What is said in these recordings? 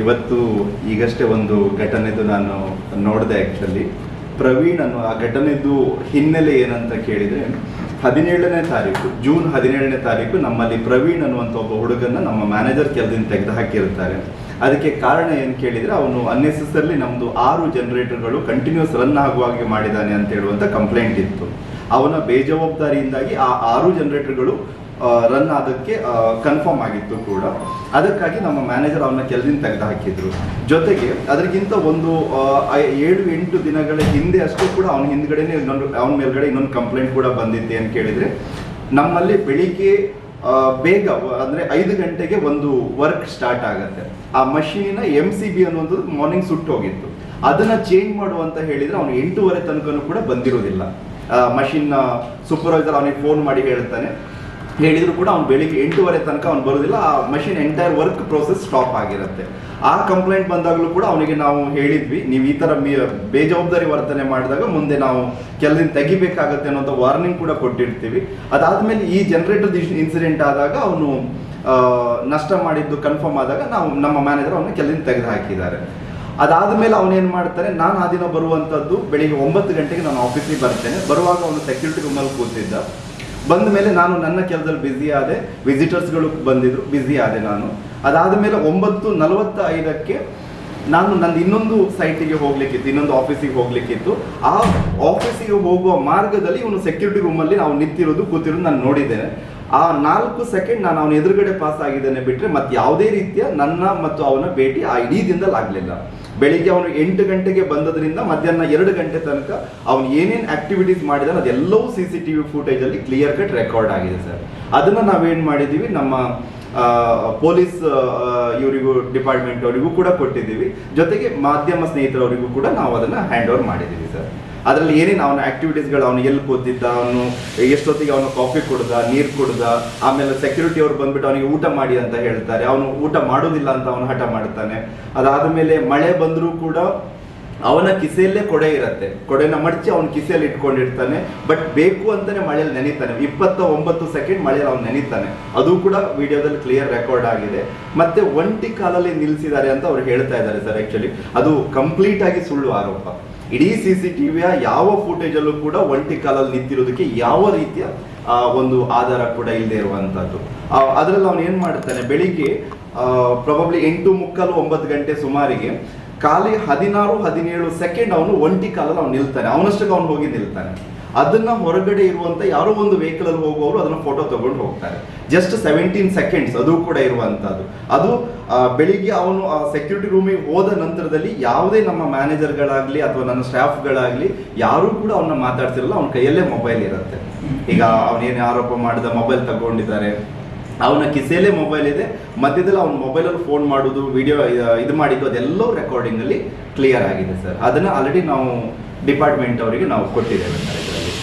ಇವತ್ತು ಈಗಷ್ಟೇ ಒಂದು ಘಟನೆದು ನಾನು ನೋಡಿದೆ. ಆ್ಯಕ್ಚುಲಿ ಪ್ರವೀಣ್ ಅನ್ನೋ ಆ ಘಟನೆದು ಹಿನ್ನೆಲೆ ಏನಂತ ಕೇಳಿದರೆ, 17ನೇ ತಾರೀಕು ಜೂನ್ 17ನೇ ತಾರೀಕು ನಮ್ಮಲ್ಲಿ ಪ್ರವೀಣ್ ಅನ್ನುವಂಥ ಒಬ್ಬ ಹುಡುಗನ ನಮ್ಮ ಮ್ಯಾನೇಜರ್ ಕೆಲದಿಂದ ತೆಗೆದು ಹಾಕಿರ್ತಾರೆ. ಅದಕ್ಕೆ ಕಾರಣ ಏನು ಕೇಳಿದರೆ, ಅವನು ಅನ್ನೆಸೆಸರ್ಲಿ ನಮ್ಮದು 6 ಜನರೇಟರ್ಗಳು ಕಂಟಿನ್ಯೂಸ್ ರನ್ ಆಗುವಾಗೆ ಮಾಡಿದ್ದಾನೆ ಅಂತ ಹೇಳುವಂಥ ಕಂಪ್ಲೇಂಟ್ ಇತ್ತು. ಅವನ ಬೇಜವಾಬ್ದಾರಿಯಿಂದಾಗಿ ಆ 6 ಜನರೇಟರ್ಗಳು ರನ್ ಆದಕ್ಕೆ ಕನ್ಫರ್ಮ್ ಆಗಿತ್ತು ಕೂಡ. ಅದಕ್ಕಾಗಿ ನಮ್ಮ ಮ್ಯಾನೇಜರ್ ಅವನ ಕೆಲದಿಂದ ತೆಗೆದು ಹಾಕಿದ್ರು. ಜೊತೆಗೆ ಅದಕ್ಕಿಂತ ಒಂದು 7-8 ದಿನಗಳ ಹಿಂದೆ ಅಷ್ಟೇ ಕೂಡ ಅವನ ಹಿಂದ್ಗಡೆನೇ ಅವನ ಮೇಲ್ಗಡೆ ಇನ್ನೊಂದು ಕಂಪ್ಲೇಂಟ್ ಕೂಡ ಬಂದಿತ್ತೆ ಅಂತ ಕೇಳಿದರೆ, ನಮ್ಮಲ್ಲಿ ಬೆಳಿಗ್ಗೆ ಬೇಗ ಅಂದರೆ 5 ಗಂಟೆಗೆ ಒಂದು ವರ್ಕ್ ಸ್ಟಾರ್ಟ್ ಆಗುತ್ತೆ. ಆ ಮಷೀನಿನ MCB ಅನ್ನುವಂಥದ್ದು ಮಾರ್ನಿಂಗ್ ಸುಟ್ಟು ಹೋಗಿತ್ತು. ಅದನ್ನು ಚೇಂಜ್ ಮಾಡುವಂತ ಹೇಳಿದರೆ ಅವನು 8:30 ತನಕನೂ ಕೂಡ ಬಂದಿರೋದಿಲ್ಲ. ಮಷಿನ್ ಸೂಪರ್ವೈಸರ್ ಅವನಿಗೆ ಫೋನ್ ಮಾಡಿ ಹೇಳಿದ್ರು ಕೂಡ ಅವ್ನು ಬೆಳಿಗ್ಗೆ 8:30 ತನಕ ಅವ್ನು ಬರೋದಿಲ್ಲ. ಆ machine entire work process stop ಆಗಿರುತ್ತೆ. ಆ ಕಂಪ್ಲೇಂಟ್ ಬಂದಾಗಲೂ ಕೂಡ ಅವನಿಗೆ ನಾವು ಹೇಳಿದ್ವಿ, ನೀವು ಈ ಥರ ಬೇಜವಾಬ್ದಾರಿ ವರ್ತನೆ ಮಾಡಿದಾಗ ಮುಂದೆ ನಾವು ಕೆಲದಿಂದ ತೆಗಿಬೇಕಾಗತ್ತೆ ಅನ್ನೋಂಥ ವಾರ್ನಿಂಗ್ ಕೂಡ ಕೊಟ್ಟಿರ್ತೀವಿ. ಅದಾದಮೇಲೆ ಈ ಜನರೇಟರ್ ಇನ್ಸಿಡೆಂಟ್ ಆದಾಗ ಅವನು ನಷ್ಟ ಮಾಡಿದ್ದು ಕನ್ಫರ್ಮ್ ಆದಾಗ ನಮ್ಮ ಮ್ಯಾನೇಜರ್ ಅವನ್ನ ಕೆಲದಿಂದ ತೆಗೆದು ಹಾಕಿದ್ದಾರೆ. ಅದಾದಮೇಲೆ ಅವನೇನು ಮಾಡ್ತಾನೆ, ನಾನು ಆ ದಿನ ಬರುವಂಥದ್ದು ಬೆಳಿಗ್ಗೆ 9 ಗಂಟೆಗೆ ನಾನು ಆಫೀಸಿಗೆ ಬರ್ತೇನೆ. ಬರುವಾಗ ಅವನು ಸೆಕ್ಯೂರಿಟಿ ರೂಮಲ್ಲಿ ಕೂತಿದ್ದ. ಬಂದ ಮೇಲೆ ನಾನು ನನ್ನ ಕೆಲಸದಲ್ಲಿ ಬ್ಯುಸಿ ಆದೆ, ವಿಸಿಟರ್ಸ್ಗಳು ಬಂದಿದ್ರು, ಬ್ಯುಸಿ ಆದೆ ನಾನು. ಅದಾದಮೇಲೆ 9:45ಕ್ಕೆ ನಾನು ನಂದು ಇನ್ನೊಂದು ಸೈಟಿಗೆ ಹೋಗ್ಲಿಕ್ಕಿತ್ತು, ಇನ್ನೊಂದು ಆಫೀಸಿಗೆ ಹೋಗ್ಲಿಕ್ಕಿತ್ತು. ಆ ಆಫೀಸಿಗೆ ಹೋಗುವ ಮಾರ್ಗದಲ್ಲಿ ಇವನು ಸೆಕ್ಯೂರಿಟಿ ರೂಮಲ್ಲಿ ನಾವು ನಿಂತಿರೋದು ಕೂತಿರೋದು ನಾನು ನೋಡಿದ್ದೇನೆ. ಆ 4 ಸೆಕೆಂಡ್ ನಾನು ಅವನ ಎದುರುಗಡೆ ಪಾಸ್ ಆಗಿದ್ದೇನೆ ಬಿಟ್ಟರೆ ಮತ್ತೆ ಯಾವುದೇ ರೀತಿಯ ನನ್ನ ಮತ್ತು ಅವನ ಭೇಟಿ ಆ ಇಡೀ ದಿನದಲ್ಲಿ ಆಗಲಿಲ್ಲ. ಬೆಳಿಗ್ಗೆ ಅವನು 8 ಗಂಟೆಗೆ ಬಂದದ್ರಿಂದ ಮಧ್ಯಾಹ್ನ 2 ಗಂಟೆ ತನಕ ಅವನು ಏನೇನು ಆಕ್ಟಿವಿಟೀಸ್ ಮಾಡಿದಾನೆ ಅದೆಲ್ಲವೂ CCTV ಫುಟೇಜಲ್ಲಿ ಕ್ಲಿಯರ್ ಕಟ್ ರೆಕಾರ್ಡ್ ಆಗಿದೆ ಸರ್. ಅದನ್ನು ನಾವೇನು ಮಾಡಿದ್ದೀವಿ, ನಮ್ಮ ಪೊಲೀಸ್ ಇವರಿಗೂ ಡಿಪಾರ್ಟ್ಮೆಂಟ್ ಅವರಿಗೂ ಕೂಡ ಕೊಟ್ಟಿದ್ದೀವಿ. ಜೊತೆಗೆ ಮಾಧ್ಯಮ ಸ್ನೇಹಿತರವರಿಗೂ ಕೂಡ ನಾವು ಅದನ್ನು ಹ್ಯಾಂಡ್ ಓವರ್ ಮಾಡಿದ್ದೀವಿ ಸರ್. ಅದರಲ್ಲಿ ಏನೇನು ಅವನ ಆಕ್ಟಿವಿಟೀಸ್ಗಳು, ಅವನು ಎಲ್ಲಿ ಕೂತಿದ್ದ, ಅವನು ಎಷ್ಟೊತ್ತಿಗೆ ಅವನು ಕಾಫಿ ಕುಡ್ದ, ನೀರು ಕುಡ್ದ, ಆಮೇಲೆ ಸೆಕ್ಯೂರಿಟಿ ಅವ್ರು ಬಂದ್ಬಿಟ್ಟು ಅವನಿಗೆ ಊಟ ಮಾಡಿ ಅಂತ ಹೇಳ್ತಾರೆ, ಅವನು ಊಟ ಮಾಡೋದಿಲ್ಲ ಅಂತ ಅವನು ಹಠ ಮಾಡ್ತಾನೆ. ಅದಾದ ಮೇಲೆ ಮಳೆ ಬಂದರೂ ಕೂಡ ಅವನ ಕಿಸೆಯಲ್ಲೇ ಕೊಡೆ ಇರುತ್ತೆ, ಕೊಡೆನ ಮಡಚಿ ಅವನ ಕಿಸೆಯಲ್ಲಿ ಇಟ್ಕೊಂಡಿರ್ತಾನೆ. ಬಟ್ ಬೇಕು ಅಂತಾನೆ ಮಳೆಯಲ್ಲಿ ನೆನೀತಾನೆ. 29 ಸೆಕೆಂಡ್ ಮಳೆಯಲ್ಲಿ ಅವನು ನೆನೀತಾನೆ. ಅದು ಕೂಡ ವಿಡಿಯೋದಲ್ಲಿ ಕ್ಲಿಯರ್ ರೆಕಾರ್ಡ್ ಆಗಿದೆ. ಮತ್ತೆ ಒಂಟಿ ಕಾಲಲ್ಲಿ ನಿಲ್ಲಿಸಿದ್ದಾರೆ ಅಂತ ಅವ್ರು ಹೇಳ್ತಾ ಇದ್ದಾರೆ ಸರ್. ಆಕ್ಚುಲಿ ಅದು ಕಂಪ್ಲೀಟ್ ಆಗಿ ಸುಳ್ಳು ಆರೋಪ. ಇಡೀ CCTVಯ ಯಾವ ಫುಟೇಜಲ್ಲೂ ಕೂಡ ಒಂಟಿ ಕಾಲಲ್ಲಿ ನಿಂತಿರೋದಕ್ಕೆ ಯಾವ ರೀತಿಯ ಒಂದು ಆಧಾರ ಕೂಡ ಇಲ್ಲದೆ ಇರುವಂತದ್ದು. ಅದರಲ್ಲಿ ಅವನು ಏನ್ ಮಾಡ್ತಾನೆ, ಬೆಳಿಗ್ಗೆ ಪ್ರಾಬಬ್ಲಿ 8:45-9 ಗಂಟೆ ಸುಮಾರಿಗೆ ಖಾಲಿ 16-17 ಸೆಕೆಂಡ್ ಅವನು ಒಂಟಿ ಕಾಲಲ್ಲಿ ಅವನು ನಿಲ್ತಾನೆ. ಅವನಷ್ಟಕ್ಕೆ ಅವನು ಹೋಗಿ ನಿಲ್ತಾನೆ. ಅದನ್ನ ಹೊರಗಡೆ ಇರುವಂತ ಯಾರೋ ಒಂದು ವೆಹಿಕಲ್ ಅಲ್ಲಿ ಹೋಗುವವರು ಅದನ್ನ ಫೋಟೋ ತಗೊಂಡು ಹೋಗ್ತಾರೆ. ಜಸ್ಟ್ 17 ಸೆಕೆಂಡ್ಸ್ ಅದು ಕೂಡ ಇರುವಂತದ್ದು. ಅದು ಬೆಳಿಗ್ಗೆ ಅವನು ಸೆಕ್ಯೂರಿಟಿ ರೂಮಿಗೆ ಹೋದ ನಂತರದಲ್ಲಿ ಯಾವುದೇ ನಮ್ಮ ಮ್ಯಾನೇಜರ್ಗಳಾಗ್ಲಿ ಅಥವಾ ನನ್ನ ಸ್ಟಾಫ್ಗಳಾಗ್ಲಿ ಯಾರು ಕೂಡ ಅವನ್ನ ಮಾತಾಡ್ತಿರಲ್ಲ. ಅವನ ಕೈಯಲ್ಲೇ ಮೊಬೈಲ್ ಇರುತ್ತೆ. ಈಗ ಅವನೇನು ಆರೋಪ ಮಾಡಿದ ಮೊಬೈಲ್ ತಗೊಂಡಿದ್ದಾರೆ, ಅವನ ಕಿಸೆಯಲ್ಲೇ ಮೊಬೈಲ್ ಇದೆ. ಮಧ್ಯದಲ್ಲಿ ಅವನ ಮೊಬೈಲಲ್ಲಿ ಫೋನ್ ಮಾಡೋದು, ವಿಡಿಯೋ ಇದು ಮಾಡಿದ್ದು ಅದೆಲ್ಲವೂ ರೆಕಾರ್ಡಿಂಗ್ ಅಲ್ಲಿ ಕ್ಲಿಯರ್ ಆಗಿದೆ ಸರ್. ಅದನ್ನ ಆಲ್ರೆಡಿ ನಾವು ಡಿಪಾರ್ಟ್ಮೆಂಟ್ ಅವರಿಗೆ ನಾವು ಕೊಟ್ಟಿದ್ದೇವೆ ಸರ್ ಇದರಲ್ಲಿ.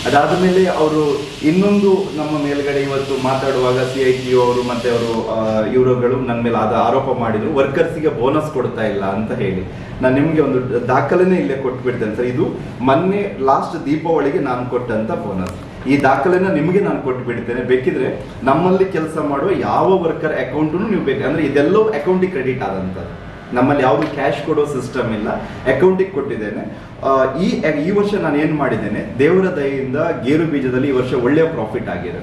ಅದಾದ ಮೇಲೆ ಅವರು ಇನ್ನೊಂದು ನಮ್ಮ ಮೇಲ್ಗಡೆ ಇವತ್ತು ಮಾತಾಡುವಾಗ CITO ಅವರು ಮತ್ತೆ ಅವರು ಇವರುಗಳು ನನ್ನ ಮೇಲೆ ಆರೋಪ ಮಾಡಿದ್ರು, ವರ್ಕರ್ಸಿಗೆ ಬೋನಸ್ ಕೊಡ್ತಾ ಇಲ್ಲ ಅಂತ ಹೇಳಿ. ನಾನು ನಿಮಗೆ ಒಂದು ದಾಖಲೆನೇ ಇಲ್ಲೇ ಕೊಟ್ಬಿಡ್ತೇನೆ ಸರ್. ಇದು ಮೊನ್ನೆ ಲಾಸ್ಟ್ ದೀಪಾವಳಿಗೆ ನಾನು ಕೊಟ್ಟಂತ ಬೋನಸ್. ಈ ದಾಖಲೆನ ನಿಮಗೆ ನಾನು ಕೊಟ್ಟು ಬಿಡ್ತೇನೆ. ಬೇಕಿದ್ರೆ ನಮ್ಮಲ್ಲಿ ಕೆಲಸ ಮಾಡುವ ಯಾವ ವರ್ಕರ್ ಅಕೌಂಟನ್ನು ನೀವು ಅಂದ್ರೆ ಇದೆಲ್ಲವೂ ಅಕೌಂಟಿಗೆ ಕ್ರೆಡಿಟ್ ಆದಂಥದ್ದು. ನಮ್ಮಲ್ಲಿ ಯಾವುದು ಕ್ಯಾಶ್ ಕೊಡೋ ಸಿಸ್ಟಮ್ ಇಲ್ಲ, ಅಕೌಂಟಿಗೆ ಕೊಟ್ಟಿದ್ದೇನೆ. ಈ ವರ್ಷ ನಾನು ಏನು ಮಾಡಿದ್ದೇನೆ, ದೇವರ ದಯೆಯಿಂದ ಗೇರು ಬೀಜದಲ್ಲಿ ಈ ವರ್ಷ ಒಳ್ಳೆಯ ಪ್ರಾಫಿಟ್ ಆಗಿದೆ.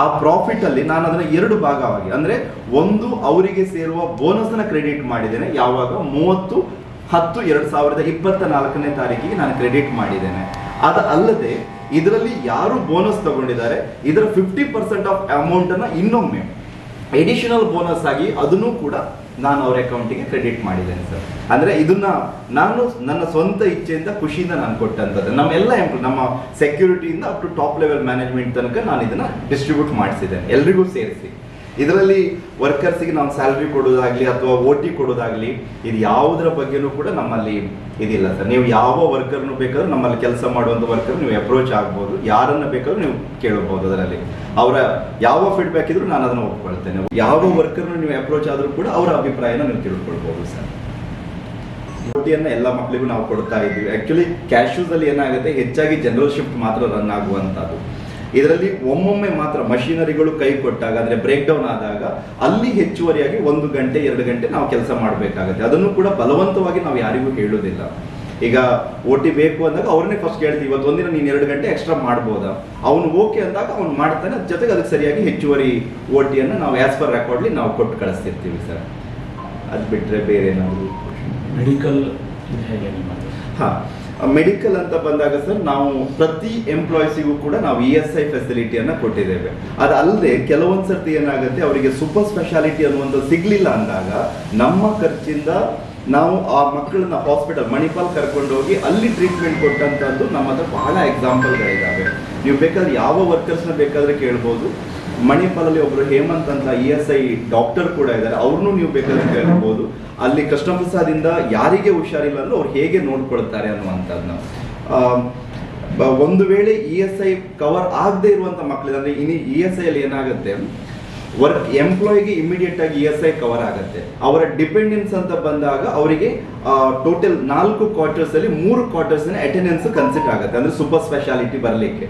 ಆ ಪ್ರಾಫಿಟ್ ಅಲ್ಲಿ ನಾನು ಅದನ್ನ 2 ಭಾಗವಾಗಿ, ಅಂದ್ರೆ ಒಂದು ಅವರಿಗೆ ಸೇರುವ ಬೋನಸ್ ನ ಕ್ರೆಡಿಟ್ ಮಾಡಿದ್ದೇನೆ. ಯಾವಾಗ 30/10/2024ನೇ ತಾರೀಕಿಗೆ ನಾನು ಕ್ರೆಡಿಟ್ ಮಾಡಿದ್ದೇನೆ. ಅಲ್ಲದೆ ಇದರಲ್ಲಿ ಯಾರು ಬೋನಸ್ ತಗೊಂಡಿದ್ದಾರೆ ಇದರ 50% ಆಫ್ ಅಮೌಂಟ್ ಅನ್ನ ಇನ್ನೊಮ್ಮೆ ಎಡಿಷನಲ್ ಬೋನಸ್ ಆಗಿ ಅದನ್ನು ಕೂಡ ನಾನು ಅವ್ರ ಅಕೌಂಟಿಗೆ ಕ್ರೆಡಿಟ್ ಮಾಡಿದ್ದೇನೆ ಸರ್. ಅಂದ್ರೆ ಇದನ್ನ ನಾನು ನನ್ನ ಸ್ವಂತ ಇಚ್ಛೆಯಿಂದ ಖುಷಿಯಿಂದ ನಾನು ಕೊಟ್ಟಂಥದ್ದು. ನಮ್ಮೆಲ್ಲ ನಮ್ಮ ಸೆಕ್ಯೂರಿಟಿಯಿಂದ up to top level management ತನಕ ನಾನು ಇದನ್ನ ಡಿಸ್ಟ್ರಿಬ್ಯೂಟ್ ಮಾಡಿಸಿದ್ದೇನೆ ಎಲ್ರಿಗೂ ಸೇರಿಸಿ. ಇದರಲ್ಲಿ ವರ್ಕರ್ಸಿಗೆ ನಾವು ಸ್ಯಾಲ್ರಿ ಕೊಡೋದಾಗ್ಲಿ ಅಥವಾ OT ಕೊಡೋದಾಗ್ಲಿ ಇದು ಯಾವುದರ ಬಗ್ಗೆನೂ ಕೂಡ ನಮ್ಮಲ್ಲಿ ಇದಿಲ್ಲ ಸರ್. ನೀವು ಯಾವ ವರ್ಕರ್ನು ಬೇಕಾದ್ರೂ ನಮ್ಮಲ್ಲಿ ಕೆಲಸ ಮಾಡುವಂಥ ವರ್ಕರ್ ನೀವು ಅಪ್ರೋಚ್ ಆಗ್ಬೋದು, ಯಾರನ್ನ ಬೇಕಾದ್ರೂ ನೀವು ಕೇಳಬಹುದು. ಅದರಲ್ಲಿ ಅವರ ಯಾವ ಫೀಡ್ಬ್ಯಾಕ್ ಇದ್ರು ನಾನು ಅದನ್ನು ಒಪ್ಕೊಳ್ತೇನೆ. ಯಾವ ವರ್ಕರ್ನು ನೀವು ಅಪ್ರೋಚ್ ಆದ್ರೂ ಕೂಡ ಅವರ ಅಭಿಪ್ರಾಯನ ನೀವು ತಿಳ್ಕೊಳ್ಬಹುದು ಸರ್. OTಯನ್ನ ಎಲ್ಲ ಮಕ್ಕಳಿಗೂ ನಾವು ಕೊಡ್ತಾ ಇದ್ದೀವಿ. ಆಕ್ಚುಲಿ ಕ್ಯಾಶೂಸ್ ಅಲ್ಲಿ ಏನಾಗುತ್ತೆ, ಹೆಚ್ಚಾಗಿ ಜನರಲ್ ಶಿಫ್ಟ್ ಮಾತ್ರ ರನ್ ಆಗುವಂಥದ್ದು. ಇದರಲ್ಲಿ ಒಮ್ಮೊಮ್ಮೆ ಮಾತ್ರ ಮಷಿನರಿಗಳು ಕೈ ಕೊಟ್ಟಾಗ ಅಂದರೆ ಬ್ರೇಕ್ ಡೌನ್ ಆದಾಗ ಅಲ್ಲಿ ಹೆಚ್ಚುವರಿಯಾಗಿ 1 ಗಂಟೆ 2 ಗಂಟೆ ನಾವು ಕೆಲಸ ಮಾಡಬೇಕಾಗುತ್ತೆ. ಅದನ್ನು ಕೂಡ ಬಲವಂತವಾಗಿ ನಾವು ಯಾರಿಗೂ ಹೇಳೋದಿಲ್ಲ. ಈಗ OT ಬೇಕು ಅಂದಾಗ ಅವ್ರನ್ನೇ ಫಸ್ಟ್ ಹೇಳ್ತೀವಿ, ಇವತ್ತು ಒಂದಿನ ನೀನು 2 ಗಂಟೆ ಎಕ್ಸ್ಟ್ರಾ ಮಾಡ್ಬೋದಾ, ಅವನು ಓಕೆ ಅಂದಾಗ ಅವ್ನು ಮಾಡ್ತಾನೆ. ಅದ್ರ ಜೊತೆಗೆ ಅದಕ್ಕೆ ಸರಿಯಾಗಿ ಹೆಚ್ಚುವರಿ OTಯನ್ನು ನಾವು ಆ್ಯಸ್ ಪರ್ ರೆಕಾರ್ಡ್ಲಿ ನಾವು ಕೊಟ್ಟು ಕಳಿಸ್ತಿರ್ತೀವಿ ಸರ್. ಅದು ಬಿಟ್ಟರೆ ಬೇರೆ ಏನಾದರೂ ಮೆಡಿಕಲ್ ಹೇಗೆ? ಹಾಂ, ಮೆಡಿಕಲ್ ಅಂತ ಬಂದಾಗ ಸರ್ ನಾವು ಪ್ರತಿ ಎಂಪ್ಲಾಯೀಸಿಗೂ ಕೂಡ ನಾವು ESI ಫೆಸಿಲಿಟಿಯನ್ನು ಕೊಟ್ಟಿದ್ದೇವೆ. ಅದಲ್ಲದೆ ಕೆಲವೊಂದು ಸರ್ತಿ ಏನಾಗುತ್ತೆ, ಅವರಿಗೆ ಸೂಪರ್ ಸ್ಪೆಷಾಲಿಟಿ ಅನ್ನುವಂಥದ್ದು ಸಿಗಲಿಲ್ಲ ಅಂದಾಗ ನಮ್ಮ ಖರ್ಚಿಂದ ನಾವು ಆ ಮಕ್ಕಳನ್ನ ಹಾಸ್ಪಿಟಲ್ ಮಣಿಪಾಲ್ ಕರ್ಕೊಂಡು ಹೋಗಿ ಅಲ್ಲಿ ಟ್ರೀಟ್ಮೆಂಟ್ ಕೊಟ್ಟಂಥದ್ದು ನಮ್ಮ ಹತ್ರ ಬಹಳ ಎಕ್ಸಾಂಪಲ್ಗಳಿದ್ದಾವೆ. ನೀವು ಬೇಕಾದ್ರೆ ಯಾವ ವರ್ಕರ್ಸ್ನ ಬೇಕಾದರೆ ಕೇಳ್ಬೋದು. ಮಣಿಪಾಲಲ್ಲಿ ಒಬ್ಬರು ಹೇಮಂತ್ ಅಂತ ESI ಡಾಕ್ಟರ್ ಕೂಡ ಇದ್ದಾರೆ, ಅವ್ರನ್ನೂ ನೀವು ಬೇಕಾದ್ರೆ ಕೇಳ್ಬೋದು. ಅಲ್ಲಿ ಕೃಷ್ಣ ಪ್ರಸಾದಿಂದ ಯಾರಿಗೆ ಹುಷಾರಿಲ್ಲ ಅಂದ್ರೆ ಅವ್ರು ಹೇಗೆ ನೋಡ್ಕೊಳ್ತಾರೆ ಅನ್ನುವಂಥದ್ದನ್ನ. ಒಂದು ವೇಳೆ ESI ಕವರ್ ಆಗದೆ ಇರುವಂಥ ಮಕ್ಕಳಿದೆ ಅಂದರೆ ಇನ್ನು ESI ಅಲ್ಲಿ ಏನಾಗುತ್ತೆ, ಎಂಪ್ಲಾಯಿಗೆ ಇಮಿಡಿಯೇಟ್ ಆಗಿ ESI ಕವರ್ ಆಗುತ್ತೆ. ಅವರ ಡಿಪೆಂಡೆನ್ಸ್ ಅಂತ ಬಂದಾಗ ಅವರಿಗೆ ಟೋಟಲ್ 4 ಕ್ವಾರ್ಟರ್ಸ್ ಅಲ್ಲಿ 3 ಕ್ವಾರ್ಟರ್ಸ್ ಅಟೆಂಡೆನ್ಸ್ ಕನ್ಸಿಡರ್ ಆಗುತ್ತೆ, ಅಂದ್ರೆ ಸೂಪರ್ ಸ್ಪೆಷಾಲಿಟಿ ಬರಲಿಕ್ಕೆ.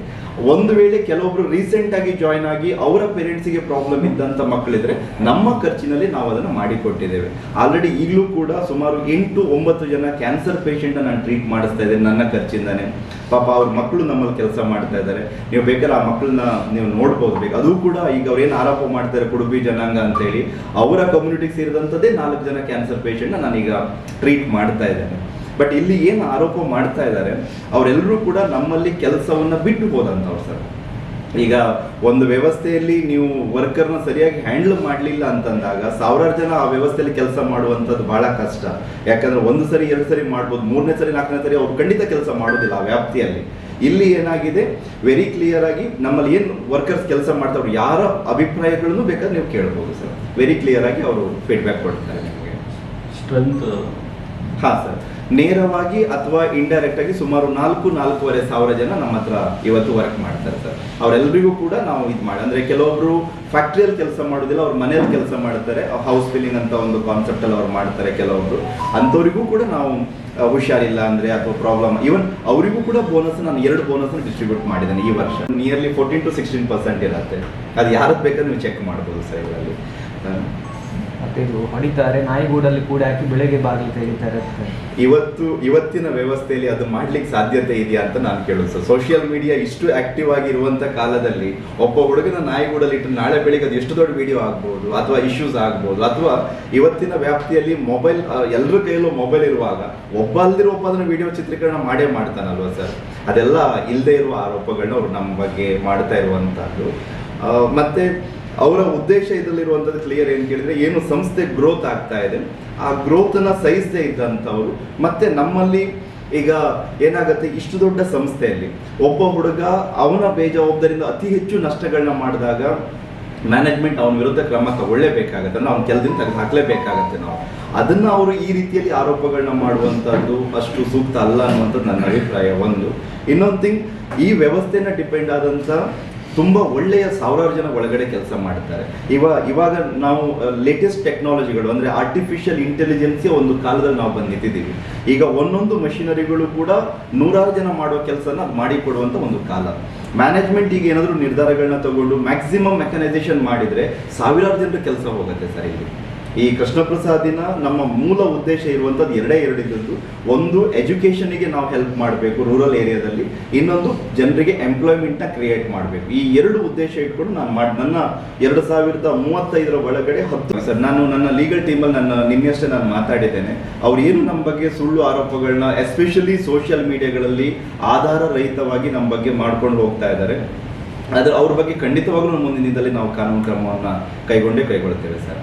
ಒಂದು ವೇಳೆ ಕೆಲವೊಬ್ರು ರೀಸೆಂಟ್ ಆಗಿ ಜಾಯ್ನ್ ಆಗಿ ಅವರ ಪೇರೆಂಟ್ಸ್ಗೆ ಪ್ರಾಬ್ಲಮ್ ಇದ್ದಂತ ಮಕ್ಕಳಿದ್ರೆ ನಮ್ಮ ಖರ್ಚಿನಲ್ಲಿ ನಾವು ಅದನ್ನು ಮಾಡಿಕೊಟ್ಟಿದ್ದೇವೆ. ಆಲ್ರೆಡಿ ಈಗಲೂ ಕೂಡ ಸುಮಾರು 8-9 ಜನ ಕ್ಯಾನ್ಸರ್ ಪೇಷಂಟ್ ನಾನು ಟ್ರೀಟ್ ಮಾಡಿಸ್ತಾ ಇದ್ದೇನೆ ನನ್ನ ಖರ್ಚಿಂದಾನೆ. ಪಾಪ ಅವ್ರ ಮಕ್ಕಳು ನಮ್ಮಲ್ಲಿ ಕೆಲಸ ಮಾಡ್ತಾ ಇದ್ದಾರೆ. ನೀವು ಬೇಕಾದ್ರೆ ಆ ಮಕ್ಕಳನ್ನ ನೀವು ನೋಡ್ಬೋದು. ಬೇಕು ಅದು ಕೂಡ ಈಗ ಅವ್ರೇನು ಆರೋಪ ಮಾಡ್ತಾರೆ ಕುಡುಬಿ ಜನಾಂಗ ಅಂತ ಹೇಳಿ, ಅವರ ಕಮ್ಯುನಿಟಿಗೆ ಸೇರಿದಂಥದ್ದೇ 4 ಜನ ಕ್ಯಾನ್ಸರ್ ಪೇಷಂಟ್ನ ನಾನೀಗ ಟ್ರೀಟ್ ಮಾಡ್ತಾ ಇದ್ದೇನೆ. ಬಟ್ ಇಲ್ಲಿ ಏನು ಆರೋಪ ಮಾಡ್ತಾ ಇದ್ದಾರೆ, ಅವರೆಲ್ಲರೂ ಕೂಡ ನಮ್ಮಲ್ಲಿ ಕೆಲಸವನ್ನ ಬಿಟ್ಟು ಹೋದಂಥವ್ರು ಸರ್. ಈಗ ಒಂದು ವ್ಯವಸ್ಥೆಯಲ್ಲಿ ನೀವು ವರ್ಕರ್ನ ಸರಿಯಾಗಿ ಹ್ಯಾಂಡಲ್ ಮಾಡಲಿಲ್ಲ ಅಂತಂದಾಗ ಸಾವಿರಾರು ಜನ ಆ ವ್ಯವಸ್ಥೆಯಲ್ಲಿ ಕೆಲಸ ಮಾಡುವಂಥದ್ದು ಬಹಳ ಕಷ್ಟ. ಯಾಕಂದ್ರೆ 1 ಸರಿ 2 ಸರಿ ಮಾಡ್ಬೋದು, 3ನೇ ಸರಿ 4ನೇ ಸರಿ ಅವ್ರು ಖಂಡಿತ ಕೆಲಸ ಮಾಡೋದಿಲ್ಲ ಆ ವ್ಯಾಪ್ತಿಯಲ್ಲಿ. ಇಲ್ಲಿ ಏನಾಗಿದೆ, ವೆರಿ ಕ್ಲಿಯರ್ ಆಗಿ ನಮ್ಮಲ್ಲಿ ಏನು ವರ್ಕರ್ಸ್ ಕೆಲಸ ಮಾಡ್ತಾವ್ರು ಯಾರ ಅಭಿಪ್ರಾಯಗಳನ್ನು ಬೇಕಾದ್ರೆ ನೀವು ಕೇಳ್ಬೋದು ಸರ್. ವೆರಿ ಕ್ಲಿಯರ್ ಆಗಿ ಅವರು ಫೀಡ್ಬ್ಯಾಕ್ ಕೊಡ್ತಾರೆ ನಿಮಗೆ. ಸ್ಟ್ರೆಂತ್ ಹಾಂ ಸರ್, ನೇರವಾಗಿ ಅಥವಾ ಇಂಡೈರೆಕ್ಟ್ ಆಗಿ ಸುಮಾರು 4-4.5 ಸಾವಿರ ಜನ ನಮ್ಮ ಹತ್ರ ಇವತ್ತು ವರ್ಕ್ ಮಾಡ್ತಾರೆ ಸರ್. ಅವರೆಲ್ಲರಿಗೂ ಕೂಡ ನಾವು ಇದು ಮಾಡಿ, ಅಂದರೆ ಕೆಲವೊಬ್ರು ಫ್ಯಾಕ್ಟ್ರಿಯಲ್ಲಿ ಕೆಲಸ ಮಾಡೋದಿಲ್ಲ, ಅವ್ರ ಮನೆಯಲ್ಲಿ ಕೆಲಸ ಮಾಡ್ತಾರೆ, ಹೌಸ್ ಬಿಲ್ಲಿಂಗ್ ಅಂತ ಒಂದು ಕಾನ್ಸೆಪ್ಟ್ ಅಲ್ಲಿ ಅವ್ರು ಮಾಡ್ತಾರೆ ಕೆಲವೊಬ್ರು. ಅಂಥವ್ರಿಗೂ ಕೂಡ ನಾವು ಹುಷಾರಿಲ್ಲ ಅಂದರೆ ಅಥವಾ ಪ್ರಾಬ್ಲಮ್, ಈವನ್ ಅವರಿಗೂ ಕೂಡ ಬೋನಸ್ ನಾನು 2 ಬೋನಸ್ ಡಿಸ್ಟ್ರಿಬ್ಯೂಟ್ ಮಾಡಿದ್ದೇನೆ ಈ ವರ್ಷ. ನಿಯರ್ಲಿ 14-16% ಇರುತ್ತೆ. ಅದು ಯಾರದ್ದು ಬೇಕಾದ್ರೆ ನೀವು ಚೆಕ್ ಮಾಡ್ಬೋದು ಸರ್ ಇದರಲ್ಲಿ. ಮತ್ತೆ ಇದು ಹೊಡಿತಾರೆ, ನಾಯಿಗೂಡಲ್ಲಿ ಕೂಡ ಹಾಕಿ ಬೆಳಗ್ಗೆ ಬಾಗಿಲು ತೆಗಿತಾರೆ. ಇವತ್ತಿನ ವ್ಯವಸ್ಥೆಯಲ್ಲಿ ಅದು ಮಾಡ್ಲಿಕ್ಕೆ ಸಾಧ್ಯತೆ ಇದೆಯಾ ಅಂತ ನಾನು ಕೇಳೋದು ಸರ್. ಸೋಷಿಯಲ್ ಮೀಡಿಯಾ ಇಷ್ಟು ಆಕ್ಟಿವ್ ಆಗಿರುವಂತ ಕಾಲದಲ್ಲಿ ಒಬ್ಬ ಹುಡುಗನ ನಾಯಿಗೂಡಲ್ಲಿ ಇಟ್ಟು ನಾಳೆ ಬೆಳಿಗ್ಗೆ ಅದು ಎಷ್ಟು ದೊಡ್ಡ ವಿಡಿಯೋ ಆಗ್ಬೋದು ಅಥವಾ ಇಶ್ಯೂಸ್ ಆಗ್ಬೋದು. ಅಥವಾ ಇವತ್ತಿನ ವ್ಯಾಪ್ತಿಯಲ್ಲಿ ಮೊಬೈಲ್ ಎಲ್ಲರ ಕೈಯಲ್ಲೂ ಮೊಬೈಲ್ ಇರುವಾಗ ಒಬ್ಬ ಅಲ್ದಿರೋ ಒಬ್ಬ ಅದನ್ನ ವಿಡಿಯೋ ಚಿತ್ರೀಕರಣ ಮಾಡೇ ಮಾಡ್ತಾನಲ್ವ ಸರ್. ಅದೆಲ್ಲ ಇಲ್ಲದೆ ಇರುವ ಆರೋಪಗಳನ್ನ ಅವ್ರು ನಮ್ಮ ಬಗ್ಗೆ ಮಾಡ್ತಾ ಇರುವಂತಹದ್ದು. ಮತ್ತೆ ಅವರ ಉದ್ದೇಶ ಇದರಲ್ಲಿರುವಂಥದ್ದು ಕ್ಲಿಯರ್ ಏನು ಕೇಳಿದ್ರೆ, ಏನು ಸಂಸ್ಥೆ ಗ್ರೋತ್ ಆಗ್ತಾ ಇದೆ ಆ ಗ್ರೋತ್ನ ಸಹಿಸದೇ ಇದ್ದಂಥವ್ರು. ಮತ್ತೆ ನಮ್ಮಲ್ಲಿ ಈಗ ಏನಾಗುತ್ತೆ, ಇಷ್ಟು ದೊಡ್ಡ ಸಂಸ್ಥೆಯಲ್ಲಿ ಒಬ್ಬ ಹುಡುಗ ಅವನ ಬೇಜವಾಬ್ದಾರಿಯಿಂದ ಅತಿ ಹೆಚ್ಚು ನಷ್ಟಗಳನ್ನ ಮಾಡಿದಾಗ ಮ್ಯಾನೇಜ್ಮೆಂಟ್ ಅವನ ವಿರುದ್ಧ ಕ್ರಮ ತಗೊಳ್ಳೇಬೇಕಾಗತ್ತೆ, ಅಂದ್ರೆ ಅವ್ನ ಕೆಲದಿಂದ ತೆಗೆದು ಹಾಕ್ಲೇಬೇಕಾಗತ್ತೆ ನಾವು. ಅದನ್ನ ಅವರು ಈ ರೀತಿಯಲ್ಲಿ ಆರೋಪಗಳನ್ನ ಮಾಡುವಂಥದ್ದು ಅಷ್ಟು ಸೂಕ್ತ ಅಲ್ಲ ಅನ್ನುವಂಥದ್ದು ನನ್ನ ಅಭಿಪ್ರಾಯ. ಒಂದು ಇನ್ನೊಂದು ಥಿಂಗ್, ಈ ವ್ಯವಸ್ಥೆನ ಡಿಪೆಂಡ್ ಆದಂಥ ತುಂಬ ಒಳ್ಳೆಯ ಸಾವಿರಾರು ಜನ ಒಳಗಡೆ ಕೆಲಸ ಮಾಡ್ತಾರೆ. ಇವಾಗ ನಾವು ಲೇಟೆಸ್ಟ್ ಟೆಕ್ನಾಲಜಿಗಳು ಅಂದರೆ ಆರ್ಟಿಫಿಷಿಯಲ್ ಇಂಟೆಲಿಜೆನ್ಸ್ ಒಂದು ಕಾಲದಲ್ಲಿ ನಾವು ಬಂದು ನಿಂತಿದ್ದೀವಿ. ಈಗ ಒಂದೊಂದು ಮಷಿನರಿಗಳು ಕೂಡ 100 ಜನ ಮಾಡೋ ಕೆಲಸನ ಮಾಡಿಕೊಡುವಂಥ ಒಂದು ಕಾಲ. ಮ್ಯಾನೇಜ್ಮೆಂಟ್ ಈಗ ಏನಾದರೂ ನಿರ್ಧಾರಗಳನ್ನ ತಗೊಂಡು ಮ್ಯಾಕ್ಸಿಮಮ್ ಮೆಕನೈಸೇಷನ್ ಮಾಡಿದರೆ ಸಾವಿರಾರು ಜನರ ಕೆಲಸ ಹೋಗುತ್ತೆ ಸರ್. ಇಲ್ಲಿ ಈ ಕೃಷ್ಣ ಪ್ರಸಾದಿನ ನಮ್ಮ ಮೂಲ ಉದ್ದೇಶ ಇರುವಂಥದ್ದು 2 ಇದ್ದದ್ದು. ಒಂದು, ಎಜುಕೇಷನಿಗೆ ನಾವು ಹೆಲ್ಪ್ ಮಾಡಬೇಕು ರೂರಲ್ ಏರಿಯಾದಲ್ಲಿ. ಇನ್ನೊಂದು, ಜನರಿಗೆ ಎಂಪ್ಲಾಯ್ಮೆಂಟ್ನ ಕ್ರಿಯೇಟ್ ಮಾಡಬೇಕು. ಈ 2 ಉದ್ದೇಶ ಇಟ್ಕೊಂಡು ನಾನು ನನ್ನ 2035 ಒಳಗಡೆ 10 ಸರ್. ನಾನು ನನ್ನ ಲೀಗಲ್ ಟೀಮಲ್ಲಿ ನಿನ್ನೆಯಷ್ಟೇ ನಾನು ಮಾತಾಡಿದ್ದೇನೆ. ಅವ್ರು ಏನು ನಮ್ಮ ಬಗ್ಗೆ ಸುಳ್ಳು ಆರೋಪಗಳನ್ನ ಎಸ್ಪೆಷಲಿ ಸೋಷಿಯಲ್ ಮೀಡಿಯಾಗಳಲ್ಲಿ ಆಧಾರ ರಹಿತವಾಗಿ ನಮ್ಮ ಬಗ್ಗೆ ಮಾಡ್ಕೊಂಡು ಹೋಗ್ತಾ ಇದ್ದಾರೆ. ಅದು ಅವ್ರ ಬಗ್ಗೆ ಖಂಡಿತವಾಗ್ಲೂ ಮುಂದಿನ ದಿನದಲ್ಲಿ ನಾವು ಕಾನೂನು ಕ್ರಮವನ್ನು ಕೈಗೊಳ್ತೇವೆ ಸರ್.